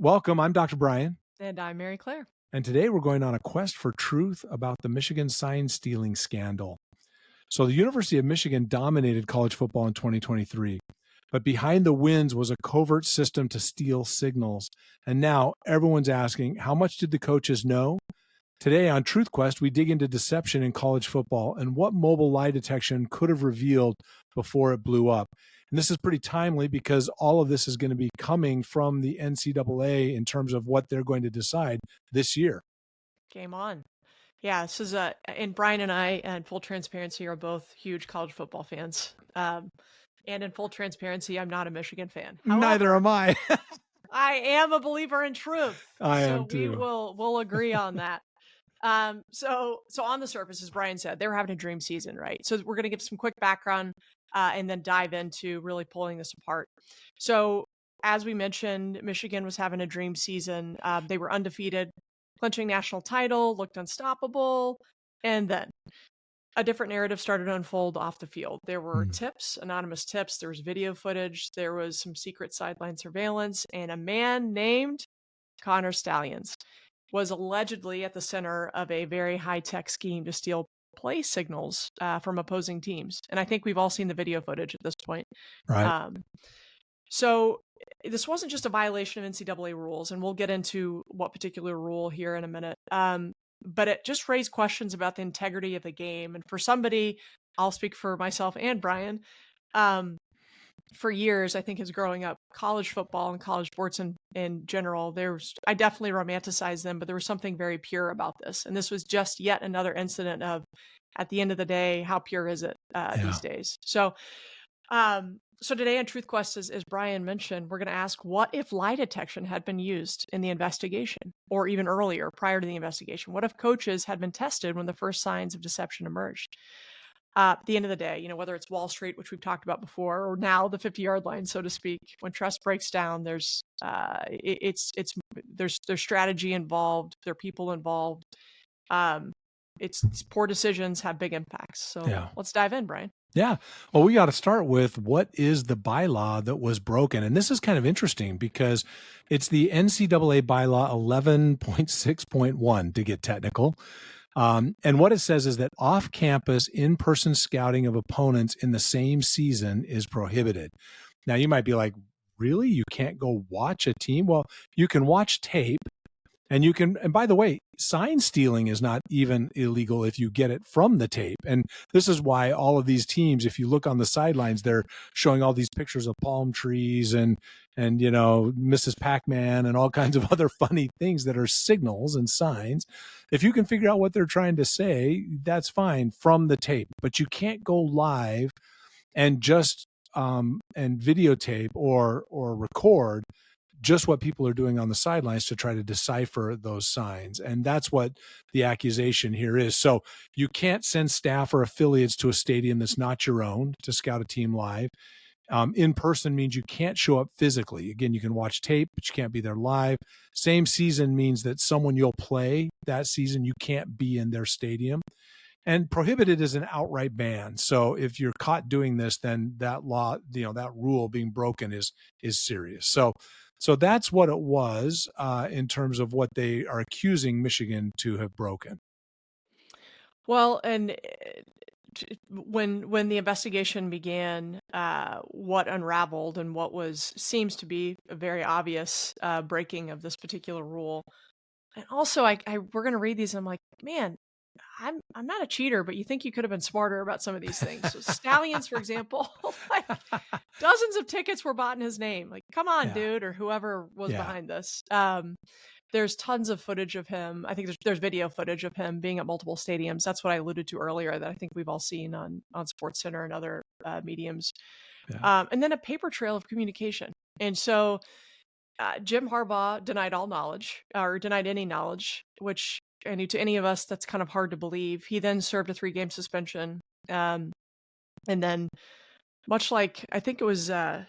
Welcome. I'm Dr. Brian. And I'm Mary Claire. And today we're going on a quest for truth about the Michigan sign stealing scandal. So the University of Michigan dominated college football in 2023, but behind the wins was a covert system to steal signals. And now everyone's asking, how much did the coaches know? Today on Truth Quest, we dig into deception in college football and what mobile lie detection could have revealed before it blew up. And this is pretty timely because all of this is going to be coming from the NCAA in terms of what they're going to decide this year. Game on. Yeah, this is and Brian and I, in full transparency, are both huge college football fans. And in full transparency, I'm not a Michigan fan. However, Neither am I. I am a believer in truth. I am too. We'll agree on that. So on the surface, as Brian said, they were having a dream season, right? So we're going to give some quick background and then dive into really pulling this apart. So as we mentioned, Michigan was having a dream season. They were undefeated, clinching national title, looked unstoppable, and then a different narrative started to unfold off the field. There were tips, anonymous tips. There was video footage. There was some secret sideline surveillance, and a man named Connor Stallions was allegedly at the center of a very high-tech scheme to steal play signals from opposing teams. And I think we've all seen the video footage at this point. Right. So this wasn't just a violation of NCAA rules, and we'll get into what particular rule here in a minute. But it just raised questions about the integrity of the game. And for somebody, I'll speak for myself and Brian, for years, I think as growing up, college football and college sports in general, I definitely romanticized them, but there was something very pure about this. And this was just yet another incident of, at the end of the day, how pure is it these days? So today on Truth Quest, as Brian mentioned, we're going to ask, what if lie detection had been used in the investigation, or even earlier, prior to the investigation? What if coaches had been tested when the first signs of deception emerged? At the end of the day, whether it's Wall Street, which we've talked about before, or now the 50-yard line, so to speak, when trust breaks down, there's strategy involved, there are people involved. It's poor decisions have big impacts. So let's dive in, Brian. Yeah. Well, we got to start with what is the bylaw that was broken. And this is kind of interesting because it's the NCAA bylaw 11.6.1 to get technical. And what it says is that off-campus in-person scouting of opponents in the same season is prohibited. Now, you might be like, really? You can't go watch a team? Well, you can watch tape, and by the way, sign stealing is not even illegal if you get it from the tape. And this is why all of these teams, if you look on the sidelines, they're showing all these pictures of palm trees and Mrs. Pac-Man and all kinds of other funny things that are signals and signs. If you can figure out what they're trying to say, that's fine from the tape. But you can't go live and just and videotape or record just what people are doing on the sidelines to try to decipher those signs. And that's what the accusation here is. So you can't send staff or affiliates to a stadium that's not your own to scout a team live. In person means you can't show up physically. Again, you can watch tape, but you can't be there live. Same season means that someone you'll play that season, you can't be in their stadium. And prohibited is an outright ban. So if you're caught doing this, then that law, that rule being broken is serious. So that's what it was in terms of what they are accusing Michigan to have broken. Well, and when the investigation began, what unraveled and what seems to be a very obvious breaking of this particular rule. And also, we're going to read these. And I'm like, man, I'm not a cheater, but you think you could have been smarter about some of these things. So Stallions, for example, like dozens of tickets were bought in his name. Like, come on, dude, or whoever was behind this. There's tons of footage of him. I think there's video footage of him being at multiple stadiums. That's what I alluded to earlier, that I think we've all seen on SportsCenter and other mediums. And then a paper trail of communication. And so Jim Harbaugh denied all knowledge, or denied any knowledge, which I knew to any of us, that's kind of hard to believe. He then served a 3-game suspension. And then much like, I think it was Pete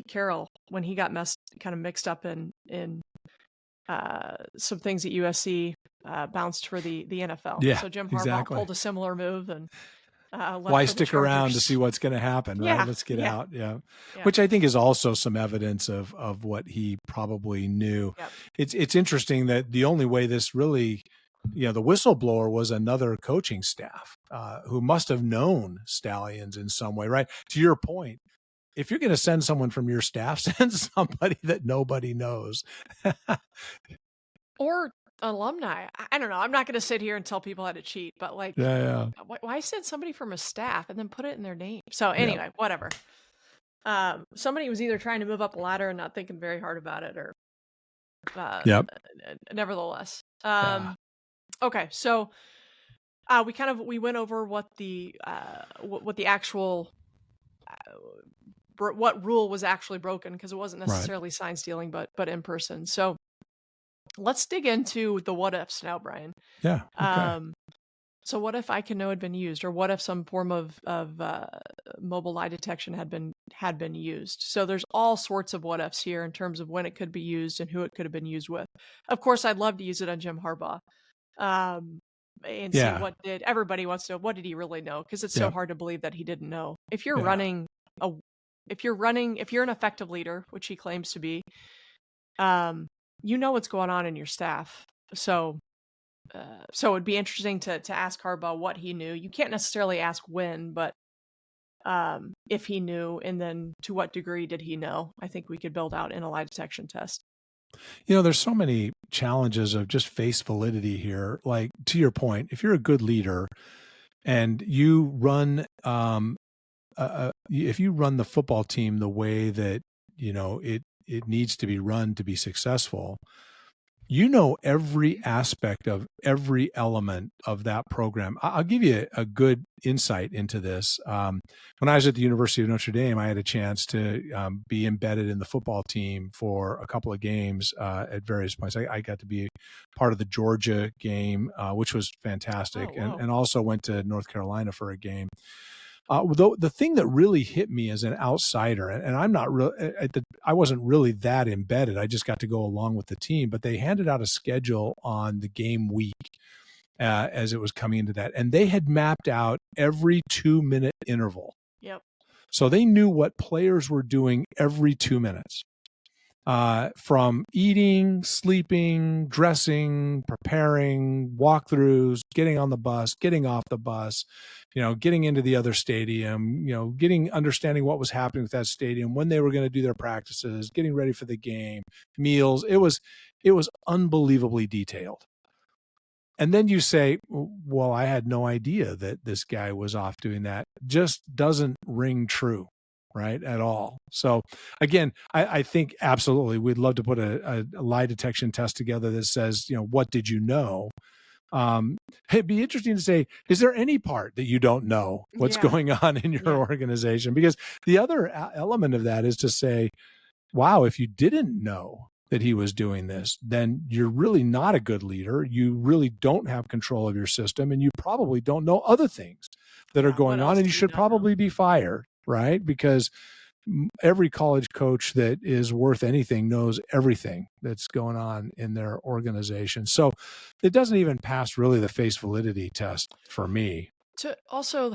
Carroll, when he got mixed up in some things at USC, bounced for the NFL. Yeah, so Jim Harbaugh pulled a similar move, and Why for the stick around to Chargers. see what's going to happen, right? Yeah, Let's get yeah, out. Yeah. yeah, Which I think is also some evidence of what he probably knew. yep. It's interesting that the only way this really, the whistleblower was another coaching staff who must have known Stallions in some way, right? To your point, if you're going to send someone from your staff, send somebody that nobody knows. Or alumni. I don't know. I'm not going to sit here and tell people how to cheat, but like, Yeah, why send somebody from a staff and then put it in their name? So yeah, anyway, whatever. Somebody was either trying to move up a ladder and not thinking very hard about it, or yep, nevertheless. yeah, Okay, so we went over what the actual what rule was actually broken, because it wasn't right, necessarily sign stealing, but in person. So let's dig into the what ifs now, Brian. yeah. Okay, So what if iCano had been used, or what if some form of mobile lie detection had been used? So there's all sorts of what ifs here in terms of when it could be used and who it could have been used with. Of course, I'd love to use it on Jim Harbaugh, and see yeah, everybody wants to know, what did he really know? Because it's so yeah, hard to believe that he didn't know. If you're yeah. running a, if you're an effective leader, which he claims to be, you know what's going on in your staff. So it'd be interesting to ask Harbaugh what he knew. You can't necessarily ask when, but if he knew, and then to what degree did he know? I think we could build out in a lie detection test. There's so many challenges of just face validity here. Like, to your point, if you're a good leader and you run, if you run the football team the way that it needs to be run to be successful, every aspect of every element of that program. I'll give you a good insight into this. When I was at the University of Notre Dame, I had a chance to be embedded in the football team for a couple of games at various points. I got to be part of the Georgia game, which was fantastic, Oh, and also went to North Carolina for a game. Though the thing that really hit me as an outsider, and I'm not real, I wasn't really that embedded. I just got to go along with the team, but they handed out a schedule on the game week as it was coming into that, and they had mapped out every 2-minute interval. Yep. So they knew what players were doing every 2 minutes. From eating, sleeping, dressing, preparing, walkthroughs, getting on the bus, getting off the bus, getting into the other stadium, understanding what was happening with that stadium, when they were going to do their practices, getting ready for the game, meals. It was unbelievably detailed. And then you say, well, I had no idea that this guy was off doing that. Just doesn't ring true, right, at all. So again, I think absolutely we'd love to put a lie detection test together that says, what did you know? It'd be interesting to say, is there any part that you don't know what's going on in your organization? Because the other element of that is to say, wow, if you didn't know that he was doing this, then you're really not a good leader. You really don't have control of your system, and you probably don't know other things that are going on, and you should probably be fired, right? Because every college coach that is worth anything knows everything that's going on in their organization. So it doesn't even pass really the face validity test for me. To also,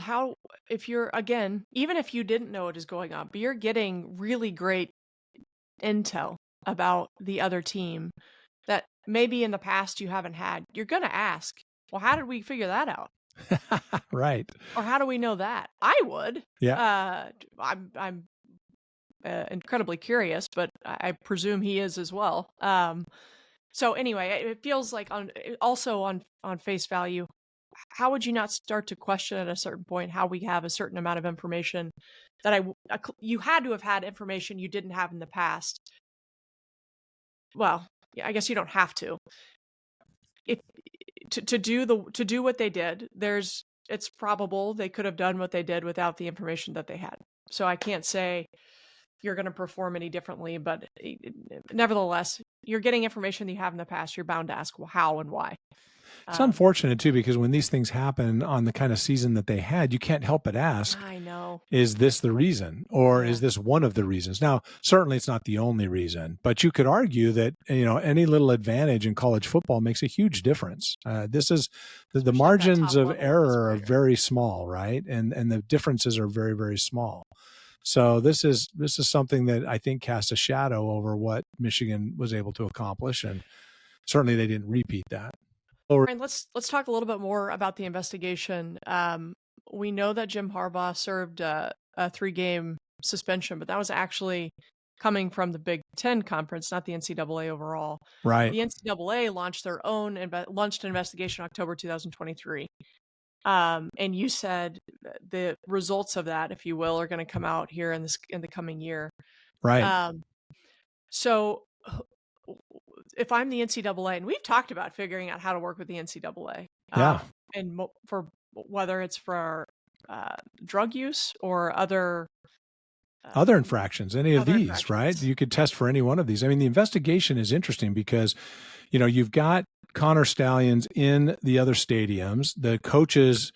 if you're, again, even if you didn't know what is going on, but you're getting really great intel about the other team that maybe in the past you haven't had, you're going to ask, well, how did we figure that out? Right. Or how do we know that? I would. Yeah. I'm incredibly curious, but I presume he is as well. So anyway, it feels like on face value, how would you not start to question at a certain point how we have a certain amount of information that you had to have had information you didn't have in the past? Well, yeah, I guess you don't have to. If to do what they did, it's probable they could have done what they did without the information that they had. So I can't say you're going to perform any differently, but nevertheless, you're getting information that you have in the past. You're bound to ask, well, how and why. It's unfortunate too, because when these things happen on the kind of season that they had, you can't help but ask, I know. is this the reason, or is this one of the reasons? Now, certainly it's not the only reason, but you could argue that, any little advantage in college football makes a huge difference. This is the margins of error are very small, right? And the differences are very, very small. So this is something that I think casts a shadow over what Michigan was able to accomplish, and certainly they didn't repeat that. Ryan, let's talk a little bit more about the investigation. We know that Jim Harbaugh served a 3-game suspension, but that was actually coming from the Big Ten Conference, not the NCAA overall. Right. The NCAA launched their own launched an investigation in October 2023. And you said the results of that, if you will, are going to come out here in the coming year. Right. So if I'm the NCAA, and we've talked about figuring out how to work with the NCAA, and for whether it's for drug use or other infractions, any of these, right? You could test for any one of these. I mean, the investigation is interesting because, you've got Connor Stallions in the other stadiums. The coaches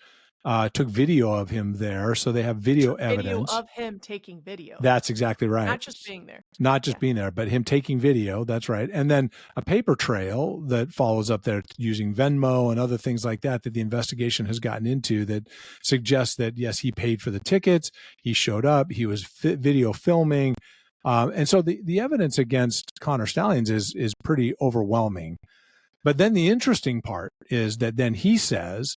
took video of him there, so they have video evidence. Video of him taking video. That's exactly right. Not just being there. Not just being there, but him taking video. That's right. And then a paper trail that follows up there using Venmo and other things like that the investigation has gotten into that suggests that, yes, he paid for the tickets. He showed up. He was video filming. And so the evidence against Connor Stallions is pretty overwhelming. But then the interesting part is that then he says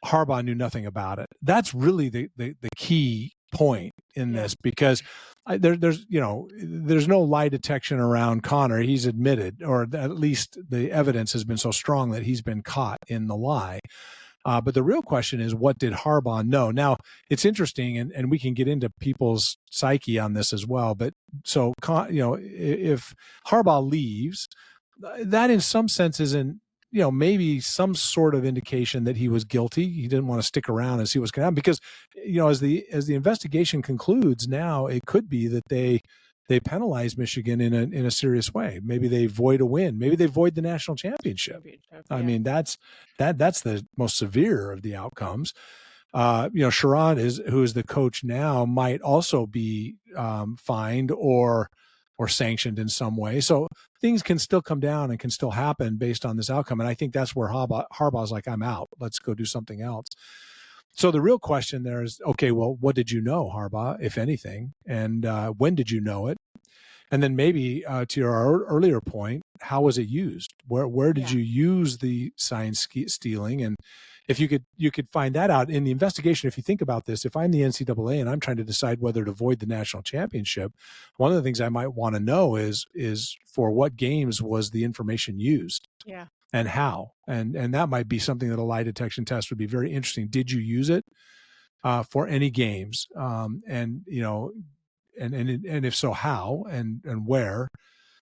Harbaugh knew nothing about it. That's really the key point in this, because there's no lie detection around Connor. He's admitted, or at least the evidence has been so strong that he's been caught in the lie. But the real question is, what did Harbaugh know? Now, it's interesting, and we can get into people's psyche on this as well. But so, if Harbaugh leaves, that in some sense isn't, maybe some sort of indication that he was guilty. He didn't want to stick around and see what's going to happen, because, as the investigation concludes now, it could be that they penalize Michigan in a serious way. Maybe they void a win. Maybe they void the national championship. I mean, that's the most severe of the outcomes. Sharon who is the coach now, might also be fined or sanctioned in some way. So things can still come down and can still happen based on this outcome. And I think that's where Harbaugh's like, I'm out. Let's go do something else. So the real question there is, okay, well, what did you know, Harbaugh, if anything? And when did you know it? And then maybe to your earlier point, how was it used? Where did you use the sign stealing? And if you could find that out in the investigation. If you think about this, if I'm the NCAA and I'm trying to decide whether to void the national championship, one of the things I might want to know is for what games was the information used? Yeah. And how? And that might be something that a lie detection test would be very interesting. Did you use it for any games? And if so, how and where,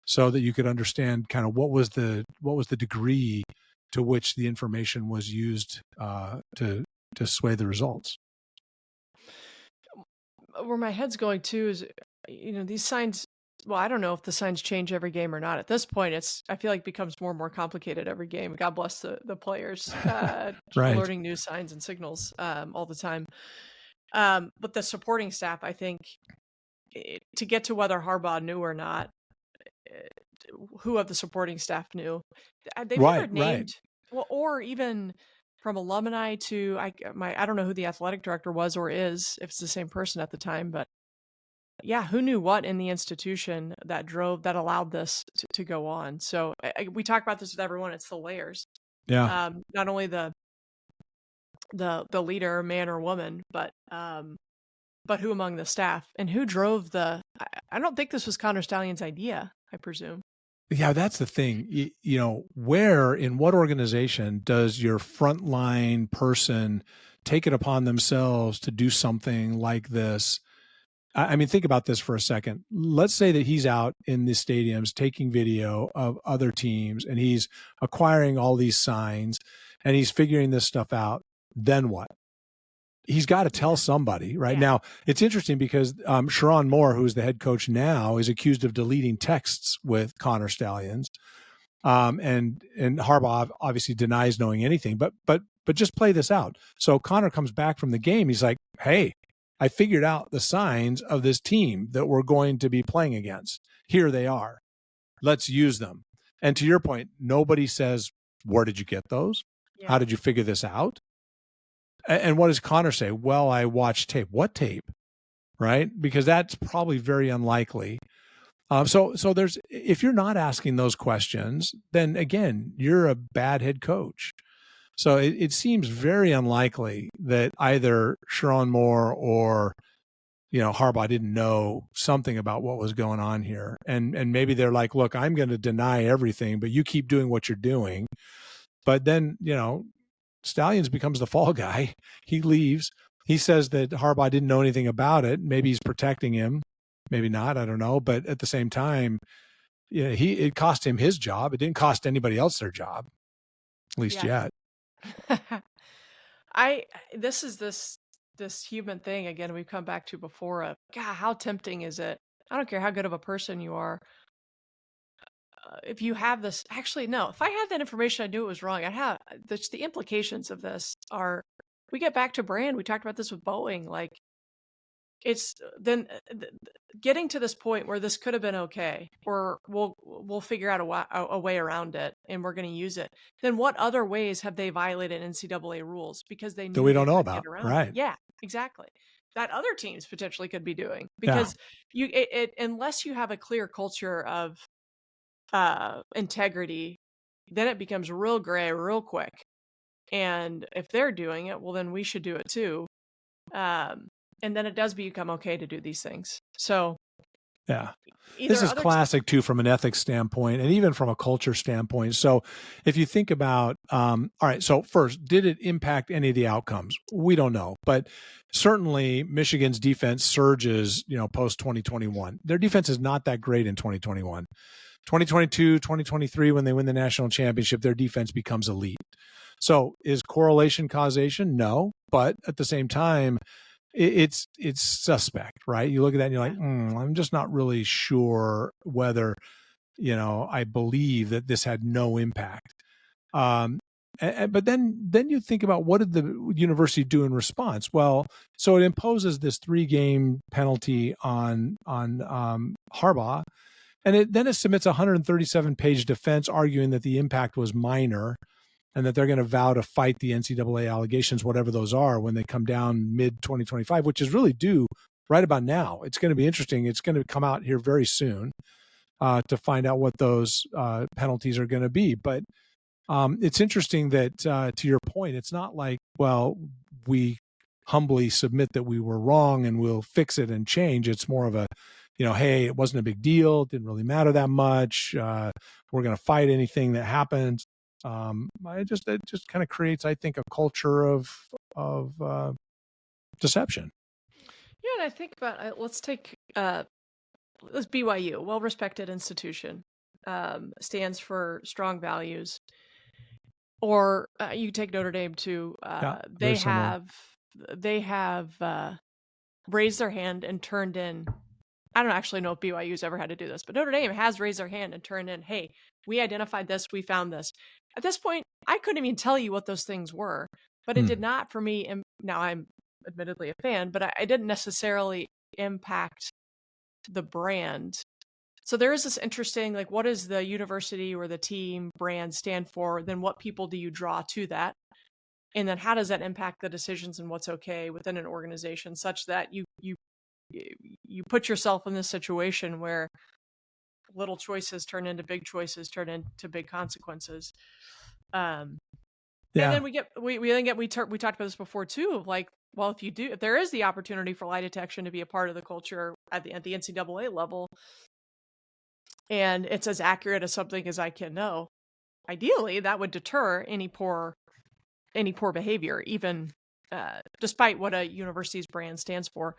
so that you could understand kind of what was the degree to which the information was used to sway the results. Where my head's going to is, these signs. Well, I don't know if the signs change every game or not. At this point, I feel like it becomes more and more complicated every game. God bless the players, Right. learning new signs and signals all the time. But the supporting staff, I think, to get to whether Harbaugh knew or not, who of the supporting staff knew? They've never named, well, or even from alumni to I don't know who the athletic director was or is, if it's the same person at the time, but yeah, who knew what in the institution that allowed this to go on? So we talk about this with everyone. It's the layers. Yeah. Not only the leader, man or woman, but who among the staff, and who drove I don't think this was Connor Stallion's idea, I presume. Yeah, that's the thing. Where, in what organization does your frontline person take it upon themselves to do something like this? I mean, think about this for a second. Let's say that he's out in the stadiums taking video of other teams, and he's acquiring all these signs, and he's figuring this stuff out. Then what? He's got to tell somebody, right? Now, it's interesting because Sharon Moore, who's the head coach now, is accused of deleting texts with Connor Stallions. And Harbaugh obviously denies knowing anything, but just play this out. So Connor comes back from the game. He's like, hey, I figured out the signs of this team that we're going to be playing against. Here they are. Let's use them. And to your point, nobody says, where did you get those? Yeah. How did you figure this out? And what does Connor say? Well, I watched tape. What tape? Right? Because that's probably very unlikely. So there's, if you're not asking those questions, then again, you're a bad head coach. So it seems very unlikely that either Sharon Moore or Harbaugh didn't know something about what was going on here, and maybe they're like, look, I'm going to deny everything, but you keep doing what you're doing. But then Stallions becomes the fall guy. He leaves. He says that Harbaugh didn't know anything about it. Maybe he's protecting him. Maybe not. I don't know. But at the same time, it cost him his job. It didn't cost anybody else their job, at least yet. This is this human thing again we've come back to before of, God, how tempting is it? I don't care how good of a person you are. If you have this, actually, no, if I had that information, I knew it was wrong. The implications of this are, we get back to brand. We talked about this with Boeing. Like, it's then getting to this point where this could have been okay, or we'll figure out a way around it, and we're going to use it. Then what other ways have they violated NCAA rules because they knew that we don't they know couldn't about? get around Right? it? Yeah, exactly. That other teams potentially could be doing, because unless you have a clear culture of integrity, then it becomes real gray real quick. And if they're doing it, well, then we should do it too. And then it does become okay to do these things. So yeah, this is classic too, from an ethics standpoint and even from a culture standpoint. So if you think about, all right, so first, did it impact any of the outcomes? We don't know, but certainly Michigan's defense surges, post 2021. Their defense is not that great in 2021. 2022, 2023, when they win the national championship, their defense becomes elite. So is correlation causation? No, but at the same time, it's suspect, right? You look at that and you're like, I'm just not really sure whether, I believe that this had no impact. But then you think about, what did the university do in response? Well, so it imposes this 3-game penalty on Harbaugh, and then it submits a 137-page defense arguing that the impact was minor, and that they're going to vow to fight the NCAA allegations, whatever those are, when they come down mid-2025, which is really due right about now. It's going to be interesting. It's going to come out here very soon to find out what those penalties are going to be. But it's interesting that, to your point, it's not like, well, we humbly submit that we were wrong and we'll fix it and change. It's more of a, hey, it wasn't a big deal. It didn't really matter that much. We're going to fight anything that happens. It just kind of creates, I think, a culture of deception. Yeah, and I think about, let's take let's BYU, well-respected institution, stands for strong values. Or you take Notre Dame too. They have raised their hand and turned in. I don't actually know if BYU's ever had to do this, but Notre Dame has raised their hand and turned in, hey, we identified this, we found this. At this point, I couldn't even tell you what those things were, but it did not for me. And now I'm admittedly a fan, but I didn't necessarily impact the brand. So there is this interesting, like, what does the university or the team brand stand for? Then what people do you draw to that? And then how does that impact the decisions and what's okay within an organization, such that you put yourself in this situation where little choices turn into big choices, turn into big consequences. And then we talked about this before too, of like, well, if there is the opportunity for lie detection to be a part of the culture at the NCAA level, and it's as accurate as something as I can know, ideally that would deter any poor behavior, even despite what a university's brand stands for.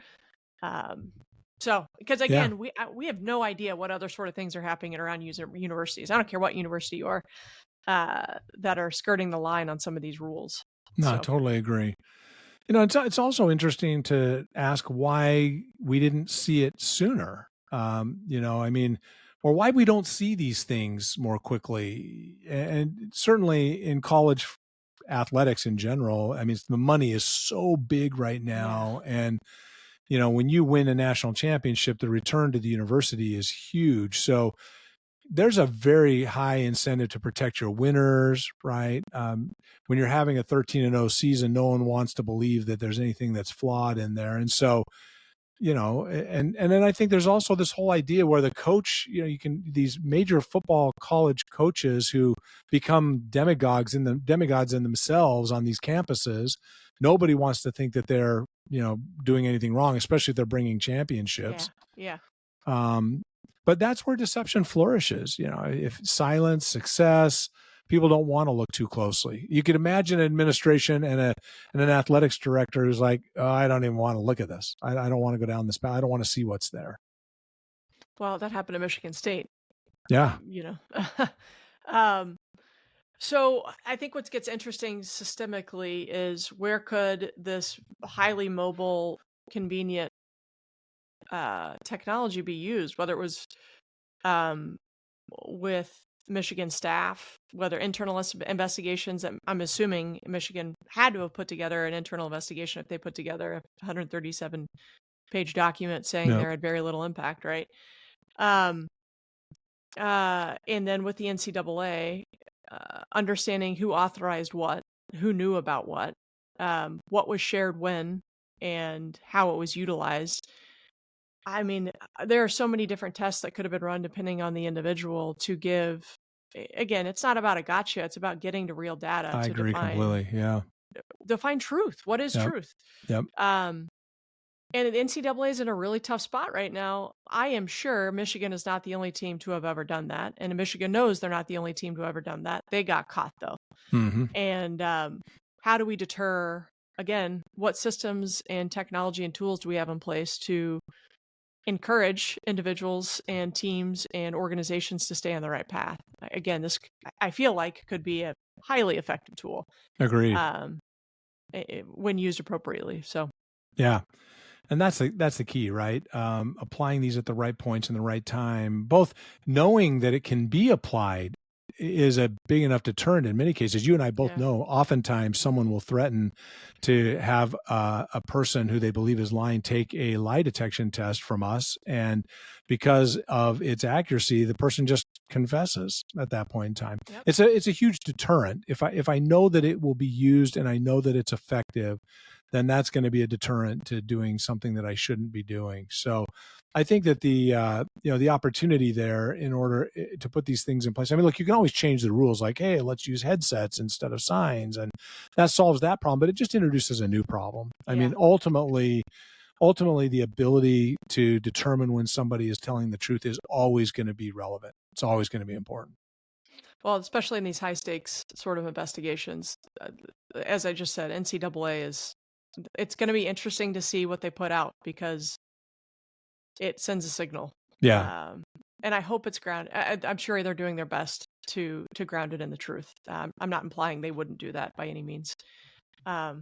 So, because again, we have no idea what other sort of things are happening around universities. I don't care what university you are, that are skirting the line on some of these rules. No, I totally agree. It's also interesting to ask why we didn't see it sooner. I mean, or why we don't see these things more quickly. And certainly in college athletics in general, I mean, the money is so big right now. And, when you win a national championship, the return to the university is huge. So there's a very high incentive to protect your winners, right? When you're having a 13-0 season, no one wants to believe that there's anything that's flawed in there. And so, and then I think there's also this whole idea where the coach, these major football college coaches who become demigods in themselves on these campuses. Nobody wants to think that they're, doing anything wrong, especially if they're bringing championships. Yeah. But that's where deception flourishes. If silence, success, people don't want to look too closely. You could imagine an administration and an athletics director who's like, oh, I don't even want to look at this. I don't want to go down this path. I don't want to see what's there. Well, that happened at Michigan State. Yeah. So I think what gets interesting systemically is where could this highly mobile, convenient technology be used, whether it was with Michigan staff, whether internal investigations. I'm assuming Michigan had to have put together an internal investigation if they put together a 137-page document saying there had very little impact, right? And then with the NCAA, understanding who authorized what, who knew about what was shared when, and how it was utilized. I mean, there are so many different tests that could have been run depending on the individual to give. Again, it's not about a gotcha. It's about getting to real data. I agree completely. Yeah. Define truth. What is truth? Yep. And the NCAA is in a really tough spot right now. I am sure Michigan is not the only team to have ever done that. And Michigan knows they're not the only team to have ever done that. They got caught, though. Mm-hmm. And how do we deter, again, what systems and technology and tools do we have in place to encourage individuals and teams and organizations to stay on the right path? Again, this, I feel like, could be a highly effective tool. Agreed. When used appropriately. So, yeah. And that's the key, right? Applying these at the right points in the right time, both knowing that it can be applied is a big enough deterrent in many cases. You and I both know oftentimes someone will threaten to have a person who they believe is lying take a lie detection test from us. And because of its accuracy, the person just confesses at that point in time. Yep. It's a huge deterrent. If I know that it will be used and I know that it's effective, then that's going to be a deterrent to doing something that I shouldn't be doing. So I think that the opportunity there in order to put these things in place. I mean, look, you can always change the rules like, hey, let's use headsets instead of signs, and that solves that problem, but it just introduces a new problem. I mean, ultimately the ability to determine when somebody is telling the truth is always going to be relevant. It's always going to be important. Well, especially in these high stakes sort of investigations, as I just said, NCAA it's going to be interesting to see what they put out because it sends a signal. Yeah. And I hope it's grounded. I'm sure they're doing their best to ground it in the truth. I'm not implying they wouldn't do that by any means. But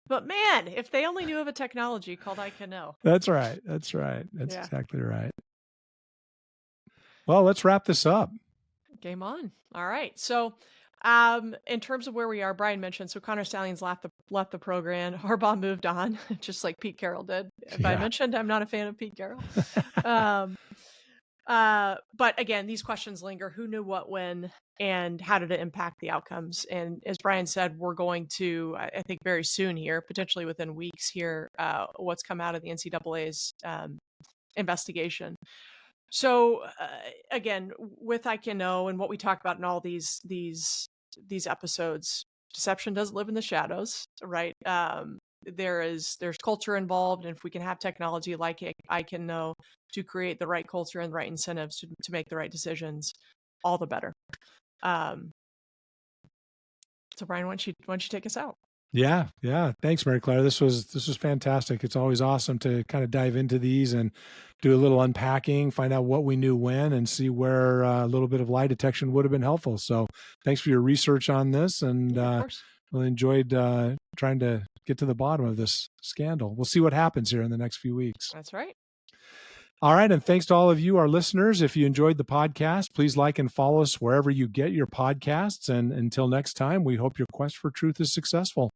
man, if they only knew of a technology called I Can Know. That's right. That's exactly right. Well, let's wrap this up. Game on. All right. So in terms of where we are, Brian mentioned, so Connor Stallions left the program. Harbaugh moved on, just like Pete Carroll did. I mentioned I'm not a fan of Pete Carroll. But again, these questions linger. Who knew what when, and how did it impact the outcomes? And as Brian said, we're going to, I think very soon here, potentially within weeks here, what's come out of the NCAA's investigation. So again, with I Can Know and what we talk about in all these episodes, deception doesn't live in the shadows, right? There's culture involved, and if we can have technology like I Can Know to create the right culture and the right incentives to make the right decisions, all the better. So Brian, why don't you take us out? Yeah. Thanks, Mary Claire. This was fantastic. It's always awesome to kind of dive into these and do a little unpacking, find out what we knew when, and see where a little bit of lie detection would have been helpful. So thanks for your research on this, and really enjoyed trying to get to the bottom of this scandal. We'll see what happens here in the next few weeks. That's right. All right. And thanks to all of you, our listeners. If you enjoyed the podcast, please like and follow us wherever you get your podcasts. And until next time, we hope your quest for truth is successful.